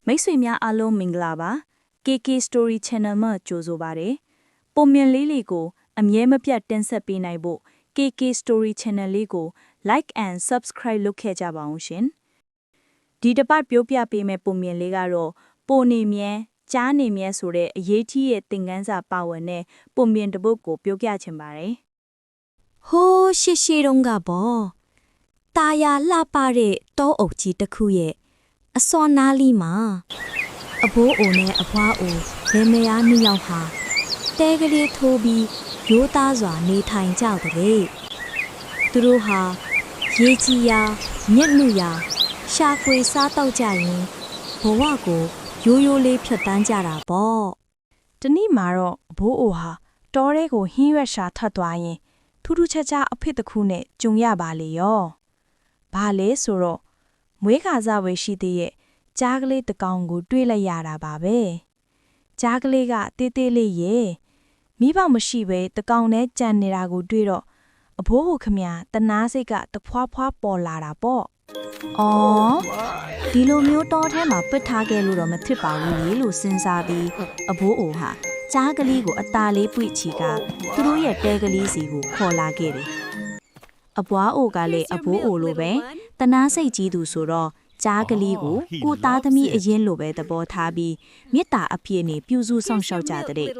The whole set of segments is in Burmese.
မိတ်ဆွေများအားလုံးမင်္ဂလာပါ KK Story Channel မှာကြိုဆိုပါရစေ။ပုံမြင်လေးလေးကိုအမြဲမပြတ်တင်ဆက်ပေးနိုင်ဖို့ KK Story Channel လေးကို Like and Subscribe လုပ်ခဲ့ကြပါအောင်ရှင်။ဒီတစ်ပတ်ပြောပြပေးမယ့်ပုံမြင်လေးကတော့ပိုနေမြဲကြားနေမြဲဆိုတဲ့အရေးကြီးတဲ့သင်ခန်းစာပါဝင်တဲ့ပုံမြင်တစ်ပုဒ်ကိုပြောပြချင်ပါတယ်။ ဟိုးရှိတုန်းကပေါ့ตาယာလှပတဲ့တောအုပ်ကြီးတစ်ခုရဲ့အစောနားလီမှာအဘိုးအိုနဲ့အဖွားအိုလင်မယားနှစ်ယောက်ဟာတဲကလေးထိုးပြီးရိုးသားစွာနေထိုင်ကြတဲ့သူတို့ဟာရေကြီးရာမြက်နုရာရှာဖွေစားတော့ကြရင်ဘဝကိုရိုးရိုးလေးဖြတ်တန်းကြတာပေါ့ တနေ့မှာတော့အဘိုးအိုဟာတောထဲကိုဟင်းရွက်ရှာထွက်သွားရင်ထူးထူးခြားခြားအဖြစ်တစ်ခုနဲ့ကြုံရပါလေရော။ဘာလဲဆိုတော့မွေးခါစားဝယ်ရှိသေးရဲ့ကြားကလေးတစ်ကောင်ကိုတွေ့လိုက်ရတာပါပဲ။ကြားကလေးကတေးသေးလေးရဲ့မိဘမရှိပဲတစ်ကောင်နဲ့ကြံနေတာကိုတွေ့တော့အဘိုးဟိုခမတနာစိတ်ကတဖွာဖွာပေါ်လာတာပေါ့။ အော်ဒီလိုမျိုးတောထဲမှာပစ်ထားခဲ့လို့တော့မဖြစ်ပါဘူးလေလို့စဉ်းစားပြီးအဘိုးအိုဟာကြားကလေးကိုအตาလေးပွိချီကသူတို့ရဲ့တဲကလေးစီကိုခေါ်လာခဲ့တယ်။အပွားအိုကလည်းအဘိုးအိုလိုပဲတနာစိတ်ကြီးသူဆိုတော့ကြားကလေးကိုကိုသားသမီးအရင်လိုပဲသဘောထားပြီးမေတ္တာအပြည့်နဲ့ပြုစုဆောင်ရှောက်ကြတဲ့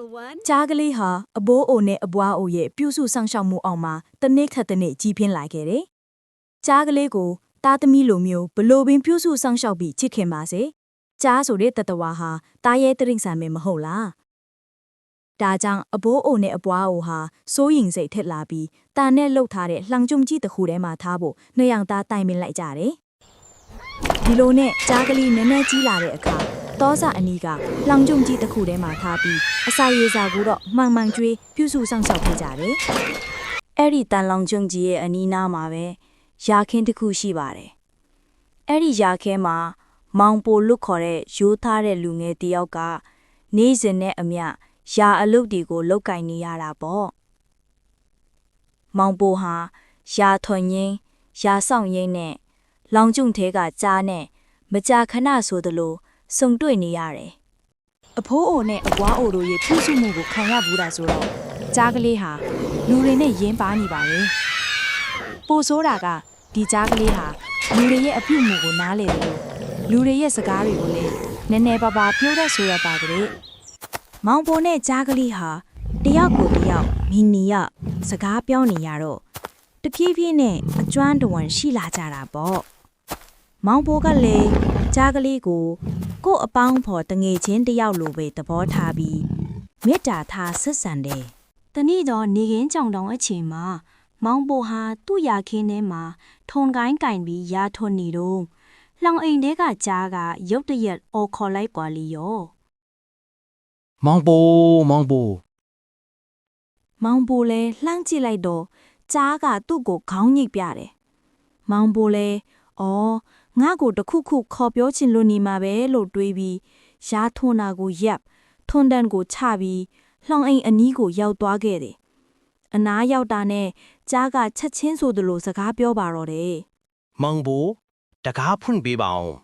ကြားကလေးဟာအဘိုးအိုနဲ့အပွားအိုရဲ့ပြုစုဆောင်ရှောက်မှုအောင်မှာတနေ့ခက်တဲ့နေ့ကြီးပြင်းလာခဲ့တယ်။ကြားကလေးကိုသားသမီးလိုမျိုးဘလို့ပင်ပြုစုဆောင်ရှောက်ပြီးချစ်ခင်ပါစေ။ကြားဆိုတဲ့တတဝါဟာတားရဲတရိစ္ဆာန်ပဲမဟုတ်လား။ဒါကြောင့်အဘိုးအိုနဲ့အပွားအိုဟာစိုးရင်စိတ်ထက်လာပြီးတာနဲ့လှုပ်ထားတဲ့လှောင်ကျုံကြီးတစ်ခုထဲမှာထားဖို့နှစ်ယောက်သားတိုင်ပင်လိုက်ကြတယ်။ဒီလိုနဲ့ကြားကလေးနည်းနည်းကြီးလာတဲ့အခါတောဆအနီးကလှောင်ကျုံကြီးတစ်ခုထဲမှာထားပြီးအစာရေစာကိုတော့မှန်မှန်ကျွေးပြုစုဆောင်ရှောက်ခဲ့ကြတယ်။အဲ့ဒီတန်လောင်ကျုံကြီးရဲ့အနီးနားမှာပဲရာခင်းတစ်ခုရှိပါတယ်။အဲ့ဒီရာခင်းမှာမောင်ပိုလွတ်ခေါ်တဲ့ရိုးသားတဲ့လူငယ်တယောက်ကနေစဉ်နဲ့အမျှရာအလုတ်တွေကိုလုတ်ကင်နေရတာပေါ့။မောင်ပိုဟာရာထွန်ရင်းရာဆောင်ရင်းနဲ့လောင်ကျုံထဲကကြားနဲ့မကြာခဏဆိုသလိုစုံတွေ့နေရတယ်။အဖိုးအိုနဲ့အပွားအိုတို့ရဲ့ပြုစုမှုကိုခံရဘူးတာဆိုတော့ကြားကလေးဟာလူတွေနဲ့ရင်းပါနေပါလေ။ပိုဆိုးတာကဒီကြားကလေးဟာလူတွေရဲ့အပြုအမူကိုနားလေတယ်လို့လူတွေရဲ့စကားတွေကိုလည်းနည်းနည်းပါးပါးပြောတတ်ဆိုရပါကြတဲ့။မောင်ပိုနဲ့ကြားကလေးဟာတယောက်ကိုတယောက်မီနီယစကားပြောနေရတော့တဖြည်းဖြည်းနဲ့အကျွမ်းတဝံရှိလာကြတာပေါ့။မောင်ပိုကလည်းကြားကလေးကိုကို့အပေါင်းဖော်တငယ်ချင်းတယောက်လိုပဲသဘောထားပြီးမေတ္တာထားဆက်ဆံတယ်။တနေ့တော့နေခင်းကြောင်တောင်အချိန်မှာမောင်ပိုဟာသူ့ရာခင်းထဲမှာထုံကိုင်းကင်ပြီးရာထွန်နေတော့လောင်အိမ်ထဲကကြားကရုတ်တရက်အော်ခေါ်လိုက်ပါလီရောမောင်ပိုမောင်ပိုလည်းလှမ်းကြည့်လိုက်တော့ကြားကသူ့ကိုခေါင်းညိတ်ပြတယ်။မောင်ပိုလည်းအော်ငါ့ကိုတခုခုခေါ်ပြောချင်လို့နေမှာပဲလို့တွေးပြီးရာထွန်တာကိုရပ်ထွန်တန်ကိုချပြီးလှောင်အိမ်အနီးကိုရောက်သွားခဲ့တယ်။အနားရောက်တာနဲ့ကြားကချက်ချင်းဆိုသလိုစကားပြောပါတော့တယ်။မောင်ပိုတကားဖွင့်ပေးပါအောင်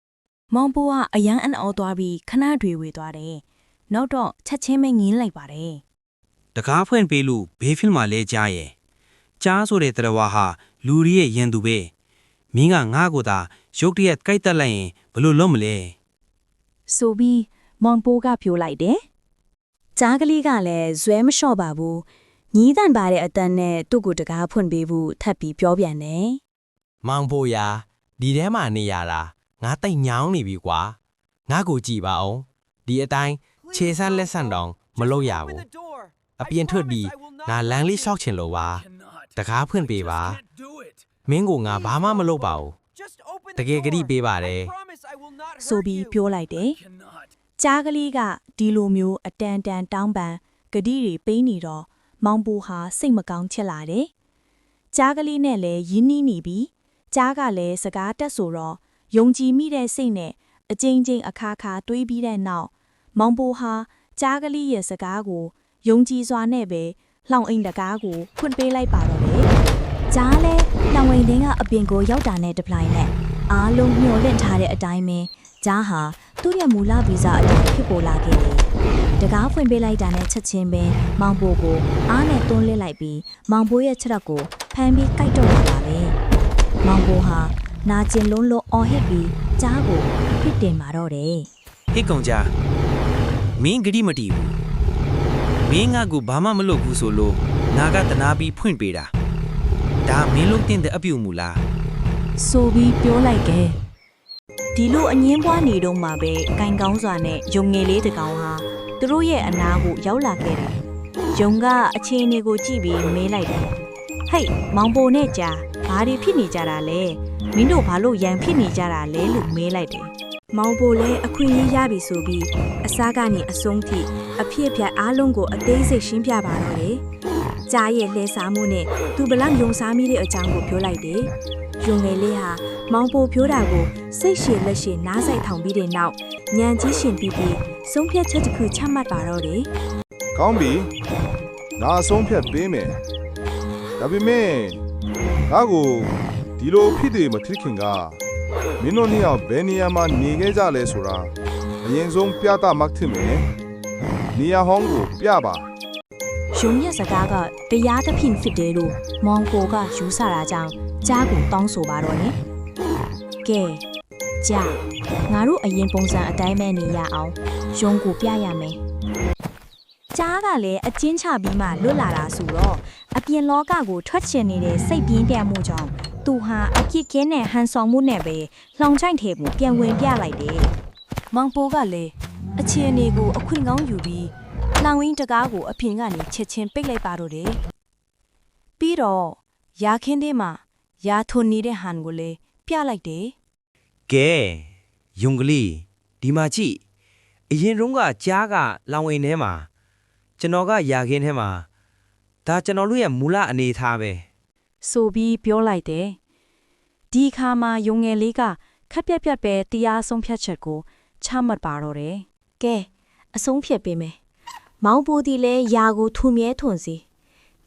။မောင်ပိုကအယမ်းအံ့ဩသွားပြီးခဏတွေဝေသွားတယ်။နောက်တော့ချက်ချင်းပဲငင်းလိုက်ပါတယ်။တကားဖွင့်ပေးလို့ဘေးဖီမှာလဲကြားရဲ့။ကြားဆိုတဲ့တရဝါဟာလူရီရဲ့ရင်သူပဲ။မင်းကငါ့ကိုသာရုတ်တရက်ကြိုက်တက်လိုက်ရင်ဘလို့လုံးမလဲဆိုပြီးမောင်ပိုကဖြိုလိုက်တယ်။ကြားကလေးကလည်းဇွဲမလျှော့ပါဘူး။ညီးတန်ပါတဲ့အတန်းနဲ့သူ့ကိုတကားဖွင့်ပေးဖို့ထပ်ပြီးပြောပြန်တယ်။မောင်ပိုရာဒီထဲမှာနေရတာငါတိတ်ညောင်းနေပြီကွာ။ငါ့ကိုကြည့်ပါအောင်။ဒီအတိုင်းခြေဆန်းလက်ဆန့်တောင်မလုပ်ရဘူး။အပြင်ထွက်ပြီးငါလမ်းလေးလျှောက်ချင်လို့ပါ။တကားဖွင့်ပေးပါ။မင်းကိုငါဘာမှမလုပ်ပါဘူး။တကယ်ကြည့်ပေးပါတယ်ဆိုပြီးပြောလိုက်တယ်။ကြားကလေးကဒီလိုမျိုးအတန်တန်တောင်းပန်ကြည့်တွေပေးနေတော့မောင်ပိုဟာစိတ်မကောင်းချစ်လာတယ်။ကြားကလေးနဲ့လည်းရင်းနှီးနေပြီးကြားကလည်းစကားတက်ဆိုတော့ယုံကြည်မိတဲ့စိတ်နဲ့အကြိမ်ကြိမ်အခါခါတွေးပြီးတဲ့နောက်မောင်ပိုဟာကြားကလေးရဲ့စကားကိုယုံကြည်စွာနဲ့ပဲလှောင်အိမ်တကားကိုဖွင့်ပေးလိုက်ပါတော့တယ်။ကြားလဲလှောင်အိမ်ထဲကအပြင်ကိုရောက်တာနဲ့တပလိုက်နဲ့အားလုံးမျှော်လင့်ထားတဲ့အတိုင်းပဲ ကြားဟာသူ့ရဲ့မူလဗီဇအတိုင်းဖြစ်ပေါ်လာခဲ့တယ်။တကားဖွင့်ပေးလိုက်တာနဲ့ချက်ချင်းပဲမောင်ပိုကိုအားနဲ့တွန်းလစ်လိုက်ပြီးမောင်ပိုရဲ့ခြေထောက်ကိုဖမ်းပြီးကိုက်တော့လာတာပဲ။မောင်ပိုဟာနာကျင်လုံးလုံးအော်ဟစ်ပြီးကြားကိုဖိတင်มาတော့တယ် ဟစ်ကောင်ကြားမင်းဂတိမတီးဘူးမင်းငါကိုဘာမှမလုပ်ဘူးဆိုလို့နာကတနာပြီးဖွင့်ပေးတာဒါမင်းလုံးတင်တဲ့အပြုတ်မူလား ။ဆိုပြီးပြောလိုက်တယ်။ဒီလိုအငင်းပွားနေတော့မှပဲကင်ကောင်းစွာနဲ့ယုံငယ်လေးတစ်ကောင်ဟာသူတို့ရဲ့အနာကိုရောက်လာခဲ့တယ်။ယုံကအခြေအနေကိုကြည့်ပြီးမေးလိုက်တယ်။ဟိတ်မောင်ပိုနဲ့ကြာဘာတွေဖြစ်နေကြတာလဲ။မင်းတို့ဘာလို့ရန်ဖြစ်နေကြတာလဲလို့မေးလိုက်တယ်။မောင်ပိုလည်းအခွင့်အရေးရပြီဆိုပြီးအစားကနေအဆုံးထိအဖြစ်ပြတ်အားလုံးကိုအသေးစိတ်ရှင်းပြပါတော့တယ်။ကြားရဲ့လှည့်စားမှုနဲ့သူဘလောက်ယုံစားမိတဲ့အကြောင်းကိုပြောလိုက်တယ်။ယုံငယ်လေးဟာမောင်ပိုပြောတာကိုစိတ်ရှည်လက်ရှည်နားဆိုင်ထောင်ပြီးတဲ့နောက်ညံကြီးရှင်ပြီးဆုံးဖြတ်ချက်တစ်ခုချမှတ်ပါတော့တယ် ကောင်းပြီငါအဆုံးဖြတ်ပေးမယ်ဒါပေမဲ့ငါကိုဒီလိုဖြစ်တယ်မဖြစ်ခင်ကမင်းတို့နှစ်ယောက်ဘယ်နေရာမှာနေခဲ့ကြလဲဆိုတာအရင်ဆုံးပြသမှတ်ထင်မယ်နေရာဟောင်းကိုပြပါ ။ယုံရဲ့စကားကတရားသဖြင့်ဖြစ်တယ်လို့မောင်ပိုကယူဆတာကြောင့်ကြားကိုတောင်းဆိုပါတော့တယ်။ကဲကြားငါတို့အရင်ပုံစံအတိုင်းပဲနေရအောင်ယုံကိုပြရမယ်။ကြားကလည်းအချင်းချပြီးမှလွတ်လာတာဆိုတော့အပြင်လောကကိုထွက်ချင်နေတဲ့စိတ်ပြင်းပြမှုကြောင့်သူဟာအပြစ်ကင်းတဲ့ဟန်ဆောင်မှုနဲ့ပဲလောင်ချိုက်ထဲကိုပြန်ဝင်ပြလိုက်တယ်။မောင်ပိုကလည်းအခြေအနေကိုအခွင့်ကောင်းယူပြီးလောင်ဝင်းတကားကိုအပြင်ကနေချက်ချင်းပိတ်လိုက်ပါတော့တယ်။ပြီးတော့ရာခင်းသေးမှာရာထွန်နေတဲ့ဟန်ကိုလည်းပြလိုက်တယ် ကဲယုံကလေးဒီမှာကြည့်အရင်တုန်းကကြားကလောင်ဝင်ထဲမှာကျွန်တော်ကရာခင်းထဲမှာဒါကျွန်တော်တို့ရဲ့မူလအနေထားပဲ ။ဆိုပြီးပြောလိုက်တယ်။ဒီခါမှာယုံငယ်လေးကခက်ပြက်ပြက်ပဲတရားဆုံးဖြတ်ချက်ကိုချမှတ်ပါတော့တယ် ။ကဲအဆုံးဖြတ်ပေးမယ်။မောင်ပိုဒီလည်းရာကိုထူမြဲထွန်စီ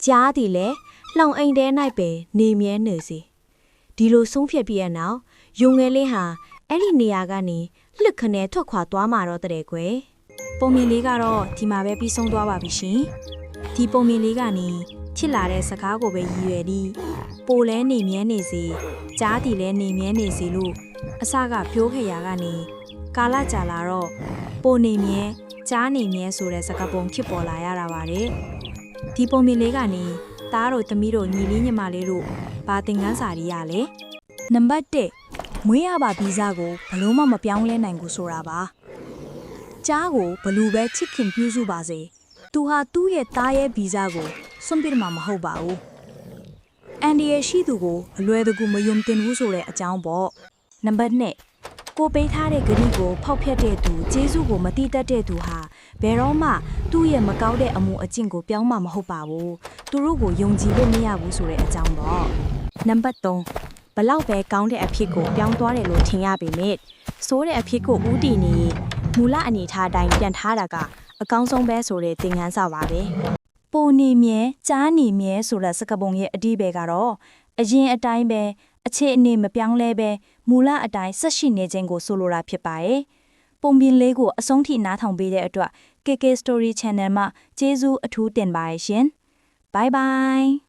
ကြားဒီလည်းလောင်အိမ်ထဲ၌ပဲနေမြဲနေစီဒီလိုဆုံးဖြတ်ပြီးရနောက်ယုံငယ်လေးဟာအဲ့ဒီနေရာကနေလှစ်ခနဲထွက်ခွာသွားမှာတော့တဲ့ကွယ်။ပုံမြင်လေးကတော့ဒီမှာပဲပြီးဆုံးသွားပါပြီရှင်။ဒီပုံမြင်လေးကနေဖြစ်လာတဲ့စကားကိုပဲရည်ရွယ်ပြီးပိုလဲနေမြဲနေစီကြားဒီလည်းနေမြဲနေစီလို့အစကပြောခဲ့ရကနေကာလကြာလာတော့ပိုနေမြဲကြားနေမြဲဆိုတဲ့စကားပုံဖြစ်ပေါ်လာရတာပါတယ်။ဒီပုံမြင်လေးကနေသားတို့သမီးတို့ညီလေးညီမလေးတို့ဘာသင်ခန်းစာတွေရလဲ။နံပါတ်1မွေးရပါဗီဇကိုဘလို့မှမပြောင်းလဲနိုင်ဘူးဆိုတာပါ။ကြားကိုဘလူပဲချစ်ခင်ပြုစုပါစေ။သူဟာသူ့ရဲ့သားရဲ့ဗီဇကိုစွန့်ပစ်မှာမဟုတ်ပါဘူး။အန်ဒီရဲ့ရှိသူကိုအလွယ်တကူမယုံတင်ဘူးဆိုတဲ့အကြောင်းပေါ့။နံပါတ်2ကိုပေးထားတဲ့ဂရီကိုဖောက်ဖျက်တဲ့သူကျေးဇူးကိုမတိတတ်တဲ့သူဟာဘယ်တော့မှသူ့ရဲ့မကောင်းတဲ့အမှုအကျင့်ကိုပြောင်းမှမဟုတ်ပါဘူးသူတို့ကိုယုံကြည်လို့မရဘူးဆိုတဲ့အကြောင်းပေါ့နံပါတ်3ဘလောက်ပဲကောင်းတဲ့အဖြစ်ကိုပြောင်းသွားတယ်လို့ထင်ရပေမဲ့ဆိုးတဲ့အဖြစ်ကိုဥတီနေမူလအနေထားတိုင်းပြန်ထားတာကအကောင်းဆုံးပဲဆိုတဲ့သင်ခန်းစာပါပဲပိုနေမြဲကြားနေမြဲဆိုတဲ့စကားပုံရဲ့အဓိပ္ပာယ်ကတော့အရင်အတိုင်းပဲအခြေအနေမပြောင်းလဲပဲမူလအတိုင်းဆက်ရှိနေခြင်းကိုဆိုလိုတာဖြစ်ပါတယ်။ပုံပြင်လေးကိုအဆုံးထိနားထောင်ပေးတဲ့အတွက် KK Story Channel မှာကျေးဇူးအထူးတင်ပါတယ်ရှင်။ Bye bye